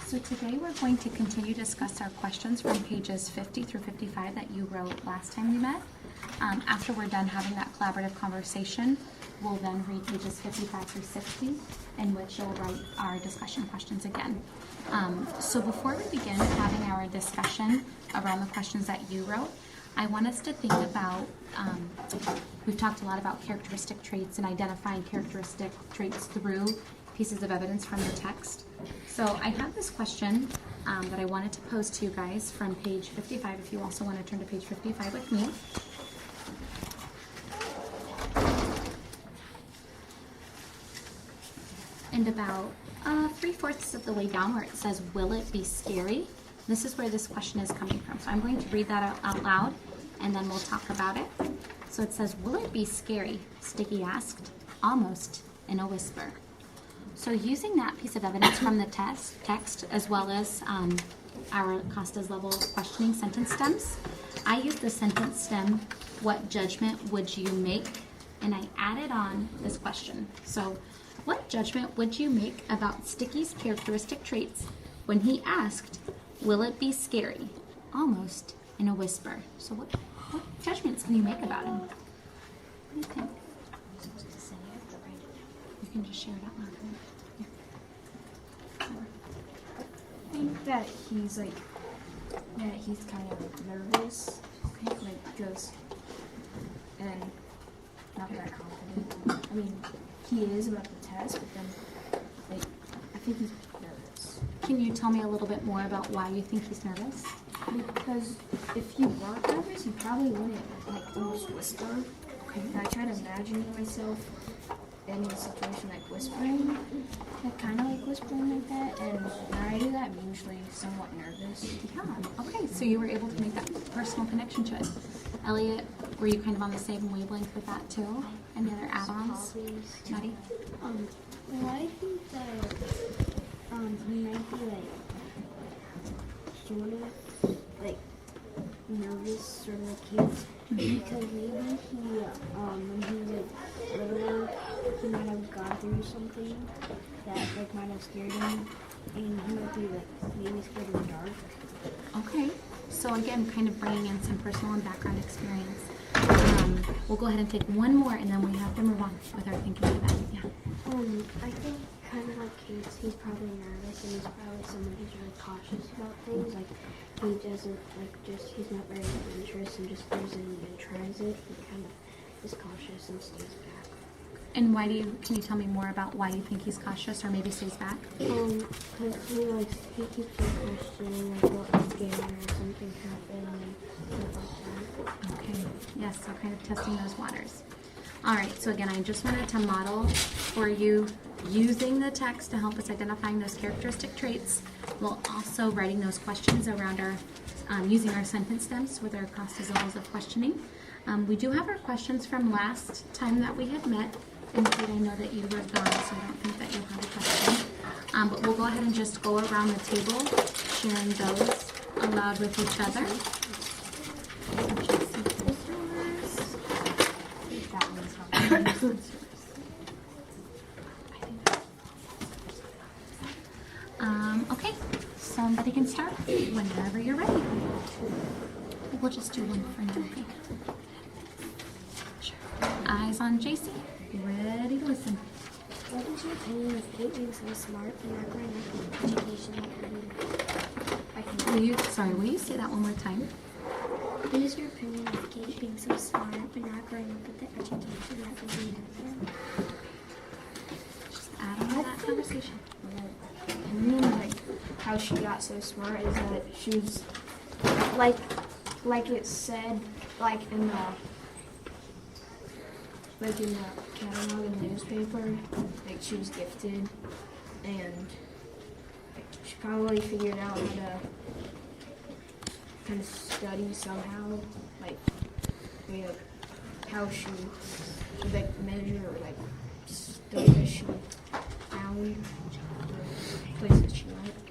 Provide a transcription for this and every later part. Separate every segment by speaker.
Speaker 1: So today we're going to continue to discuss our questions from pages 50 through 55 that you wrote last time we met. After we're done having that collaborative conversation, we'll then read pages 55 through 60, in which you'll write our discussion questions again. So before we begin having our discussion around the questions that you wrote, I want us to think about, we've talked a lot about characteristic traits and identifying characteristic traits through pieces of evidence from the text. So I have this question that I wanted to pose to you guys from page 55, if you also want to turn to page 55 with me. And about 3/4 of the way down where it says, will it be scary? This is where this question is coming from. So I'm going to read that out loud and then we'll talk about it. So it says, will it be scary? Sticky asked, almost in a whisper. So using that piece of evidence from the text as well as our Costa's level questioning sentence stems, I used the sentence stem, what judgment would you make? And I added on this question. So what judgment would you make about Sticky's characteristic traits when he asked, will it be scary? Almost in a whisper. So what judgments can you make about him? What do you think? You can just share it out loud.
Speaker 2: I think that he's kind of nervous. Okay. Because, and not that confident. I mean, he is about the test, but then, I think he's nervous.
Speaker 1: Can you tell me a little bit more about why you think he's nervous?
Speaker 2: Because if he weren't nervous, he probably wouldn't, almost whisper.
Speaker 1: Okay.
Speaker 2: And I try to imagine myself in a situation like whispering, kind of like whispering like that, and when I do that, I'm usually somewhat nervous.
Speaker 1: Yeah, okay, so you were able to make that personal connection to it. Elliot, were you kind of on the same wavelength with that too? Any other add-ons? Maddie?
Speaker 3: Well, I think that he might be sort of nervous, sort of like kids, because maybe he when he was little, he might have gone through something that might have scared him, and he might be maybe scared of the dark.
Speaker 1: Okay, so again, kind of bringing in some personal and background experience. We'll go ahead and take one more, and then we have to move on with our thinking of that. Yeah.
Speaker 3: I think kind of like kids, he's probably nervous, and he's probably someone who's really cautious about things. Like he doesn't he's not very adventurous and just goes in and tries it. He kind of is cautious and stays back.
Speaker 1: And can you tell me more about why you think he's cautious or maybe stays back?
Speaker 3: Because he keeps on questioning what was scary or something happened and stuff like that.
Speaker 1: Okay, yes, so kind of testing those waters. All right, so again, I just wanted to model for you using the text to help us identifying those characteristic traits, while also writing those questions around our, using our sentence stems with our Costa's levels of questioning. We do have our questions from last time that we had met, and Kate, I know that you were gone, so I don't think that you'll have a question. But we'll go ahead and just go around the table, sharing those aloud with each other. Okay, somebody can start whenever you're ready. We'll just do one for now, okay? Sure. Eyes on JC. Ready to listen.
Speaker 3: What is your opinion of Kate being so smart and not going after education like her?
Speaker 1: Will you say that one more time?
Speaker 3: What is your opinion of Kate being so smart and not growing up with the education that was needed for?
Speaker 1: Just add on to that conversation.
Speaker 2: I mean, how she got so smart is that she was, like it said, in the catalog in the newspaper, she was gifted, and she probably figured out how to kind of study somehow, how she should measure or study she found the places she liked.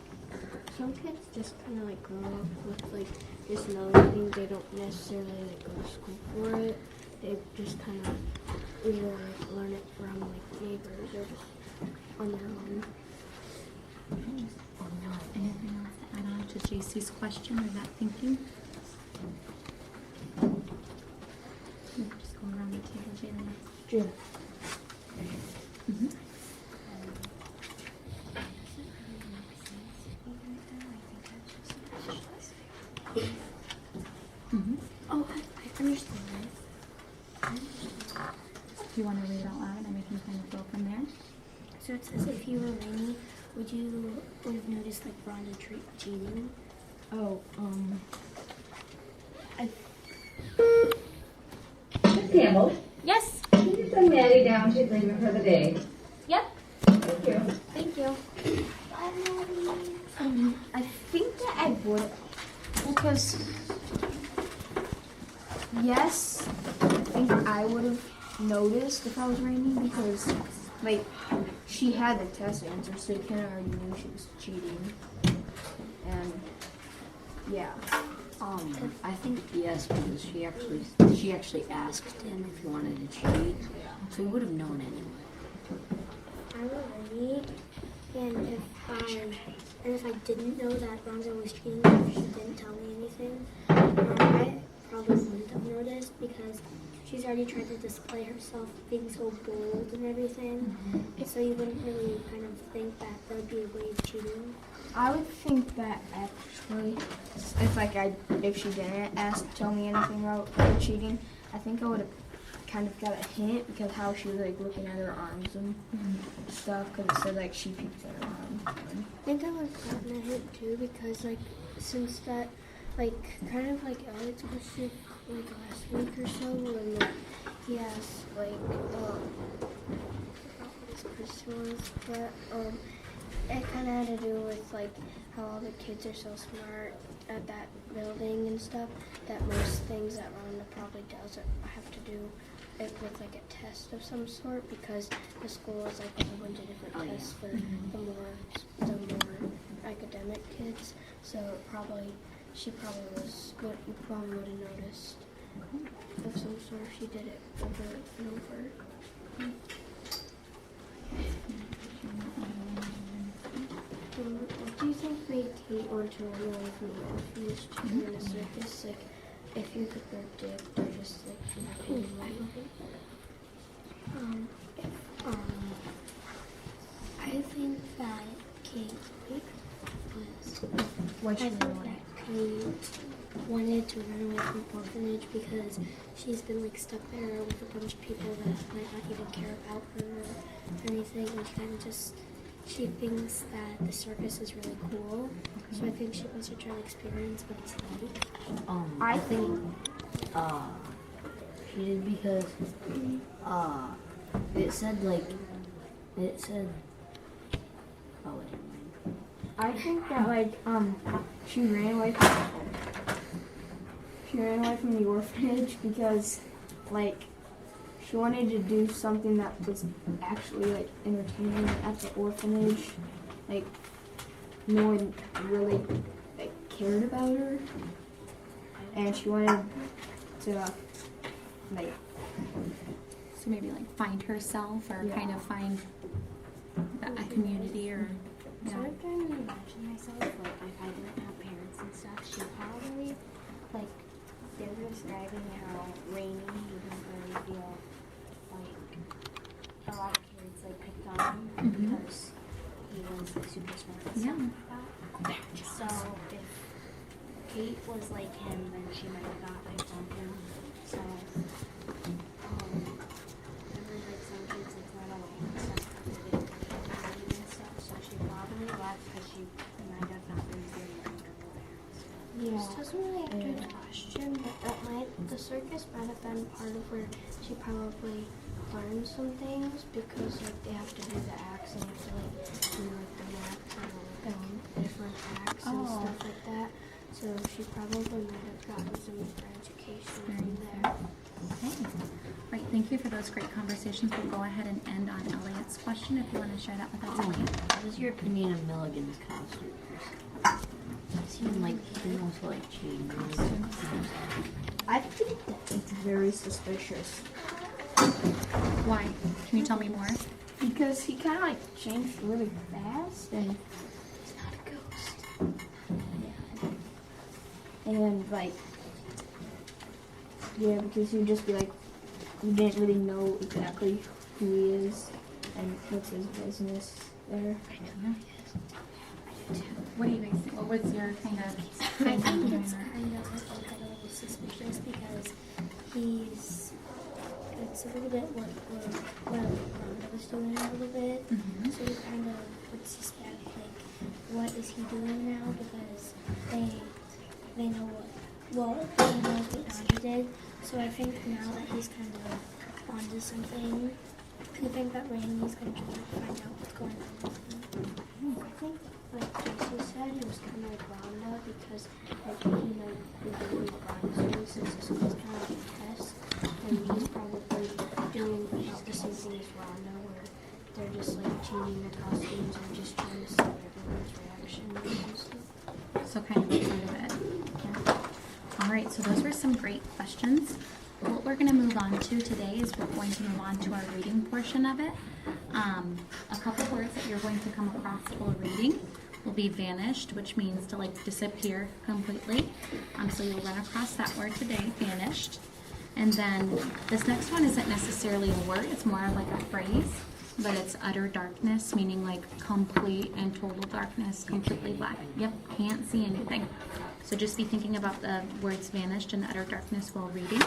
Speaker 3: Some kids just kind of grow up with just knowing things. They don't necessarily go to school for it. They just kind of either learn it from neighbors or just on their own.
Speaker 1: And JC's question or that thinking? Just go around the table, Jalen.
Speaker 2: Jim.
Speaker 1: Mhm. Mhm.
Speaker 3: Oh, I understand.
Speaker 1: Do you want to read it out loud and we can kind of go from there?
Speaker 3: So it says if you were Rainy, would have noticed like Rhonda cheating?
Speaker 2: Oh,
Speaker 4: Miss Campbell,
Speaker 1: Yes.
Speaker 4: can you send Maddie down? She's leaving for the day.
Speaker 1: Yep.
Speaker 4: Thank you.
Speaker 1: Thank you.
Speaker 2: I think that I would, because yes, I think I would have noticed if I was Rainy because, like, she had the test answer, so you kind of already knew she was cheating. And yeah,
Speaker 5: I think yes, because she actually asked him if he wanted to cheat, so he would have known anyway.
Speaker 3: I were Rainy, and if I didn't know that Rhonda was cheating, if she didn't tell me anything, I probably wouldn't have noticed because she's already tried to display herself being so bold and everything. So you wouldn't really kind of think that that would be a way of cheating.
Speaker 2: I would think that actually, if she didn't tell me anything about her cheating, I think I would have kind of got a hint because how she was like looking at her arms and stuff, because it said like she peeked at her arms.
Speaker 3: I think I would have gotten a hint too because since that kind of like Alex question last week or so when he asked I forgot what his question was, but it kind of had to do with how all the kids are so smart at that building and stuff that most things that Rhonda probably does have to do it with a test of some sort because the school has a whole bunch of different tests for the more academic kids. So she probably would have noticed of some sort if she did it over and over. Do you think made Kate want to run away from the orphanage to go in a circus? If you could predict or just your opinion. I think that Kate wanted to run away from the orphanage because she's been stuck there with a bunch of people that might not even care about her or anything, and she thinks that the circus is really cool. So I think she wants to try to experience what it's like.
Speaker 5: I think she did because it said oh wait.
Speaker 2: I think that she ran away from the orphanage because she wanted to do something that was actually entertaining at the orphanage. No one really cared about her, and she wanted to
Speaker 1: So maybe find herself or kind of find a community or
Speaker 3: So I'm trying to imagine myself, if I didn't have parents and stuff, she probably, they were describing how Rainy wouldn't really feel a lot of kids, picked on him because he was, super smart and stuff like that. So if Kate was like him, then she might have got picked on him. So, remember, some kids, run away and stuff because they didn't really and stuff, so she probably left because she might have not been very comfortable there and stuff.
Speaker 2: Yeah.
Speaker 3: This doesn't really answer the question, but the circus might have been part of where she probably learned some things because they have to do the acts and have to do the maps and all the different acts and stuff like that. So she probably might have gotten some of her education from there.
Speaker 1: Okay. Right, thank you for those great conversations. We'll go ahead and end on Elliot's question if you want to share that with us, Elliot.
Speaker 5: What is your opinion of Milligan's costume? It seemed like he didn't also cheating.
Speaker 2: I think that it's very suspicious
Speaker 1: Why? Can you tell me more?
Speaker 2: because he kind of changed really fast and
Speaker 5: He's not a ghost.
Speaker 2: And like, yeah, because you'd just be like, you didn't really know exactly who he is and what's his business there.
Speaker 1: What do you guys think? What was your kind of
Speaker 3: I
Speaker 1: thing
Speaker 3: think
Speaker 1: behind
Speaker 3: it's
Speaker 1: that?
Speaker 3: kind of like a little suspicious because it's a little bit what Rhonda was doing a little bit.
Speaker 1: Mhm.
Speaker 3: So you kind of would suspect like what is he doing now because they know what Rhonda did. So I think now that he's kind of onto something, I think that Randy's going to try to find out what's going on with him. I think, like Casey said, it was kind of like Rhonda because, like, he might be doing Rhonda's since this was kind of like a test. And he's probably doing about the same thing as Rhonda, where they're just, like, changing their costumes and just trying to see everyone's reaction and stuff.
Speaker 1: So kind of a part of it. Yeah. All right, so those were some great questions. What we're going to move on to today is we're going to move on to our reading portion of it. A couple words that you're going to come across while reading will be vanished, which means to like disappear completely. So you'll run across that word today, vanished. And then this next one isn't necessarily a word, it's more of like a phrase, but it's utter darkness, meaning like complete and total darkness, completely black. Yep, can't see anything. So just be thinking about the words vanished and utter darkness while reading.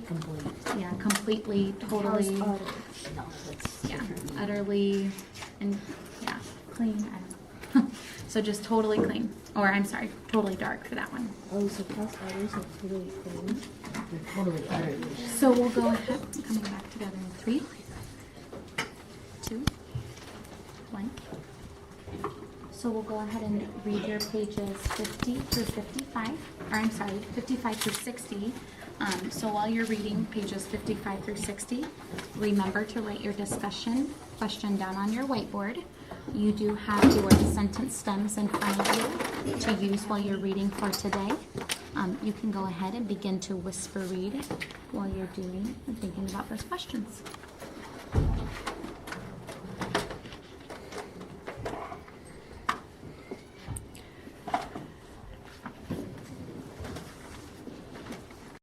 Speaker 5: Complete.
Speaker 1: Yeah, completely, totally,
Speaker 5: No, that's
Speaker 1: yeah, utterly, and yeah, clean. I don't know. So just totally clean, or I'm sorry, totally dark for that one.
Speaker 2: Oh, so past others are totally clean.
Speaker 5: You're totally utterly.
Speaker 1: So we'll go ahead, coming back together in 3, 2, 1. So we'll go ahead and read your pages 50 through 55, or I'm sorry, 55 through 60. So while you're reading pages 55 through 60, remember to write your discussion question down on your whiteboard. You do have your sentence stems in front of you to use while you're reading for today. You can go ahead and begin to whisper read while you're doing and thinking about those questions.